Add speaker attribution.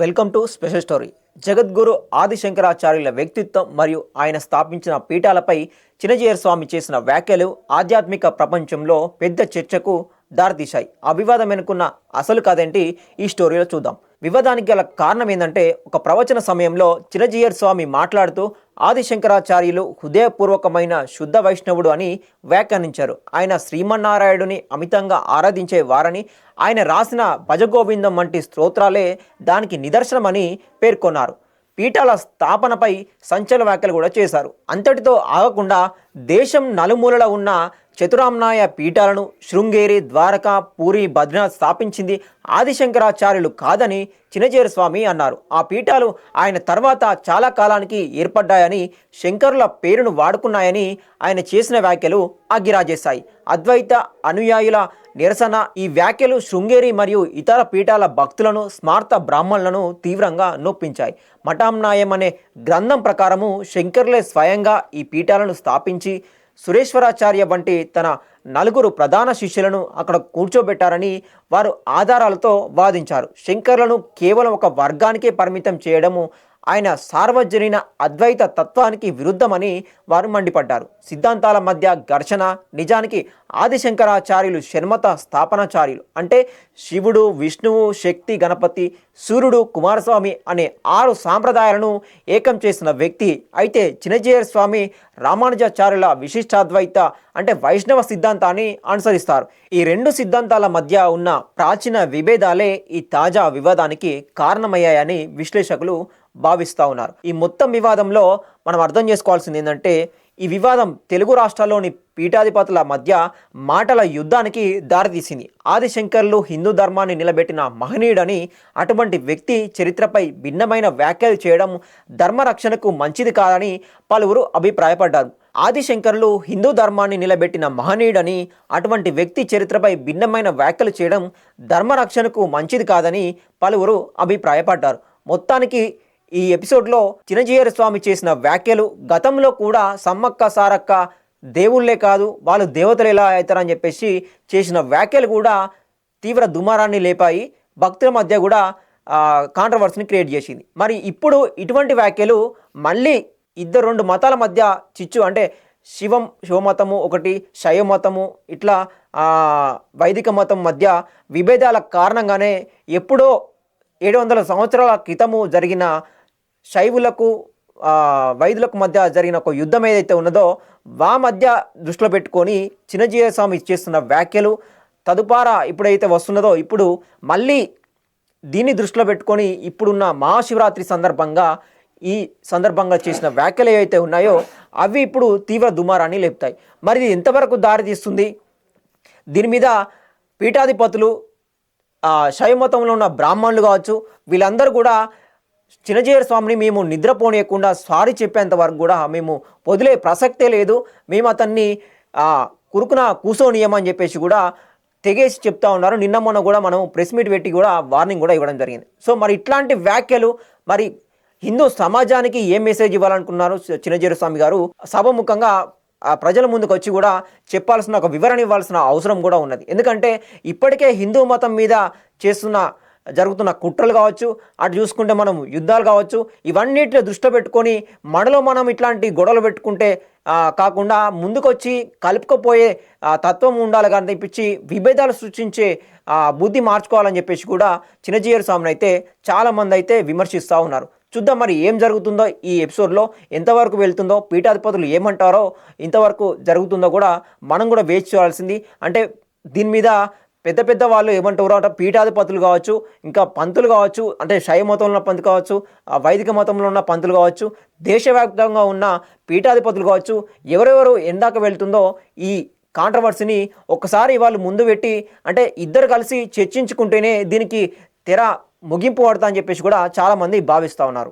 Speaker 1: Welcome to special story. జగద్గురు ఆదిశంకరాచార్యుల వ్యక్తిత్వం మరియు ఆయన స్థాపించిన పీఠాలపై చినజీయర్ స్వామి చేసిన వ్యాఖ్యలు ఆధ్యాత్మిక ప్రపంచంలో పెద్ద చర్చకు దారితీశాయి. ఆ వివాదం వెనుకున్న అసలు కథేంటి ఈ స్టోరీలో చూద్దాం. వివాదానికి గల కారణం ఏంటంటే, ఒక ప్రవచన సమయంలో చినజీయర్ స్వామి మాట్లాడుతూ ఆదిశంకరాచార్యులు హృదయపూర్వకమైన శుద్ధ వైష్ణవుడు అని వ్యాఖ్యానించారు. ఆయన శ్రీమన్నారాయణుని అమితంగా ఆరాధించే వారని, ఆయన రాసిన భజగోవిందం వంటి స్తోత్రాలే దానికి నిదర్శనమని పేర్కొన్నారు. పీఠాల స్థాపనపై సంచలన వ్యాఖ్యలు కూడా చేశారు. అంతటితో ఆగకుండా దేశం నలుమూలల ఉన్న చతురామ్నాయ పీఠాలను శృంగేరి, ద్వారకా, పూరి, బద్రీనాథ్ స్థాపించింది ఆదిశంకరాచార్యులు కాదని చినజీయర్ స్వామి అన్నారు. ఆ పీఠాలు ఆయన తర్వాత చాలా కాలానికి ఏర్పడ్డాయని, శంకరుల పేరును వాడుకున్నాయని ఆయన చేసిన వ్యాఖ్యలు అగ్గిరాజేశాయి. అద్వైత అనుయాయుల నిరసన ఈ వ్యాఖ్యలు శృంగేరి మరియు ఇతర పీఠాల భక్తులను, స్మార్త బ్రాహ్మణులను తీవ్రంగా నొప్పించాయి. మఠామ్నాయం అనే గ్రంథం ప్రకారము శంకరులే స్వయంగా ఈ పీఠాలను స్థాపించి సురేశ్వరాచార్య వంటి తన నలుగురు ప్రధాన శిష్యులను అక్కడ కూర్చోబెట్టారని వారు ఆధారాలతో వాదించారు. శంకరులను కేవలం ఒక వర్గానికే పరిమితం చేయడము ఆయన సార్వజనీన అద్వైత తత్వానికి విరుద్ధమని వారు మండిపడ్డారు. సిద్ధాంతాల మధ్య ఘర్షణ. నిజానికి ఆదిశంకరాచార్యులు షణ్మత స్థాపనాచార్యులు, అంటే శివుడు, విష్ణువు, శక్తి, గణపతి, సూర్యుడు, కుమారస్వామి అనే 6 సాంప్రదాయాలను ఏకం చేసిన వ్యక్తి. అయితే చినజీయర్ స్వామి రామానుజాచార్యుల విశిష్టాద్వైత అంటే వైష్ణవ సిద్ధాంతాన్ని అనుసరిస్తారు. ఈ 2 సిద్ధాంతాల మధ్య ఉన్న ప్రాచీన విభేదాలే ఈ తాజా వివాదానికి కారణమయ్యాయని విశ్లేషకులు భావిస్తూ ఉన్నారు. ఈ మొత్తం వివాదంలో మనం అర్థం చేసుకోవాల్సింది ఏంటంటే, ఈ వివాదం తెలుగు రాష్ట్రాల్లోని పీఠాధిపతుల మధ్య మాటల యుద్ధానికి దారితీసింది. ఆదిశంకర్లు హిందూ ధర్మాన్ని నిలబెట్టిన మహనీయుడని, అటువంటి వ్యక్తి చరిత్రపై భిన్నమైన వ్యాఖ్యలు చేయడం ధర్మరక్షణకు మంచిది కాదని పలువురు అభిప్రాయపడ్డారు. ఆదిశంకర్లు హిందూ ధర్మాన్ని నిలబెట్టిన మహనీయుడని, అటువంటి వ్యక్తి చరిత్రపై భిన్నమైన వ్యాఖ్యలు చేయడం ధర్మరక్షణకు మంచిది కాదని పలువురు అభిప్రాయపడ్డారు. మొత్తానికి ఈ ఎపిసోడ్లో చినజీయర్ స్వామి చేసిన వ్యాఖ్యలు గతంలో కూడా సమ్మక్క సారక్క దేవుళ్ళే కాదు, వాళ్ళు దేవతలు ఎలా అవుతారని చెప్పేసి చేసిన వ్యాఖ్యలు కూడా తీవ్ర దుమారాన్ని లేపాయి. భక్తుల మధ్య కూడా కాంట్రవర్సీని క్రియేట్ చేసింది. మరి ఇప్పుడు ఇటువంటి వ్యాఖ్యలు మళ్ళీ 2 మతాల మధ్య చిచ్చు, అంటే శివమతము ఒకటి, శైవ మతము, ఇట్లా వైదిక మతం మధ్య విభేదాల కారణంగానే ఎప్పుడో 700 సంవత్సరాల క్రితము జరిగిన శైవులకు వైదులకు మధ్య జరిగిన ఒక యుద్ధం ఏదైతే ఉన్నదో మధ్య దృష్టిలో పెట్టుకొని చినజీయర్ స్వామి చేస్తున్న వ్యాఖ్యలు ఇప్పుడైతే వస్తున్నదో, ఇప్పుడు మళ్ళీ దీన్ని దృష్టిలో పెట్టుకొని ఇప్పుడున్న మహాశివరాత్రి సందర్భంగా చేసిన వ్యాఖ్యలు ఏవైతే ఉన్నాయో అవి ఇప్పుడు తీవ్ర దుమారాన్ని లేపుతాయి. మరి ఇది ఎంతవరకు దారితీస్తుంది? దీని మీద పీఠాధిపతులు, శైవ మతంలో ఉన్న బ్రాహ్మణులు కావచ్చు, వీళ్ళందరూ కూడా చినజీయర్ స్వామిని మేము నిద్రపోనీయకుండా సారీ చెప్పేంత వరకు కూడా మేము వదిలే ప్రసక్తే లేదు, మేము అతన్ని కురుకున కూసోనియమని చెప్పేసి కూడా తెగేసి చెప్తా ఉన్నారు. నిన్న మొన్న కూడా మనం ప్రెస్ మీట్ పెట్టి కూడా వార్నింగ్ కూడా ఇవ్వడం జరిగింది. సో మరి ఇట్లాంటి వ్యాఖ్యలు మరి హిందూ సమాజానికి ఏం మెసేజ్ ఇవ్వాలనుకున్నారు చినజీయర్ స్వామి గారు? సభముఖంగా ప్రజల ముందుకు వచ్చి కూడా చెప్పాల్సిన, ఒక వివరణ ఇవ్వాల్సిన అవసరం కూడా ఉన్నది. ఎందుకంటే ఇప్పటికే హిందూ మతం మీద జరుగుతున్న కుట్రలు కావచ్చు, అటు చూసుకుంటే మనం యుద్ధాలు కావచ్చు, ఇవన్నిటిని దృష్టిలో పెట్టుకొని మనలో మనం ఇట్లాంటి గొడవలు పెట్టుకుంటే కాకుండా ముందుకొచ్చి కలుపుకపోయే తత్వం ఉండాలి కానీ తెప్పించి విభేదాలు సృష్టించే బుద్ధి మార్చుకోవాలని చెప్పేసి కూడా చినజీయర్ స్వామిని అయితే చాలామంది అయితే విమర్శిస్తూ ఉన్నారు. చూద్దాం మరి ఏం జరుగుతుందో ఈ ఎపిసోడ్లో, ఎంతవరకు వెళ్తుందో, పీఠాధిపతులు ఏమంటారో, ఇంతవరకు జరుగుతుందో కూడా మనం కూడా వేచి చూడాల్సింది. అంటే దీని మీద పెద్ద వాళ్ళు ఏమంటారో అంటే పీఠాధిపతులు కావచ్చు, ఇంకా పంతులు కావచ్చు, అంటే శైవ మతంలో ఉన్న పంతులు కావచ్చు, వైదిక మతంలో ఉన్న పంతులు కావచ్చు, దేశవ్యాప్తంగా ఉన్న పీఠాధిపతులు కావచ్చు, ఎవరెవరు ఎందాక వెళ్తుందో ఈ కాంట్రవర్సీని ఒక్కసారి వాళ్ళు ముందు పెట్టి, అంటే ఇద్దరు కలిసి చర్చించుకుంటేనే దీనికి తెర ముగింపు పడతా అని చెప్పేసి కూడా చాలామంది భావిస్తూ ఉన్నారు.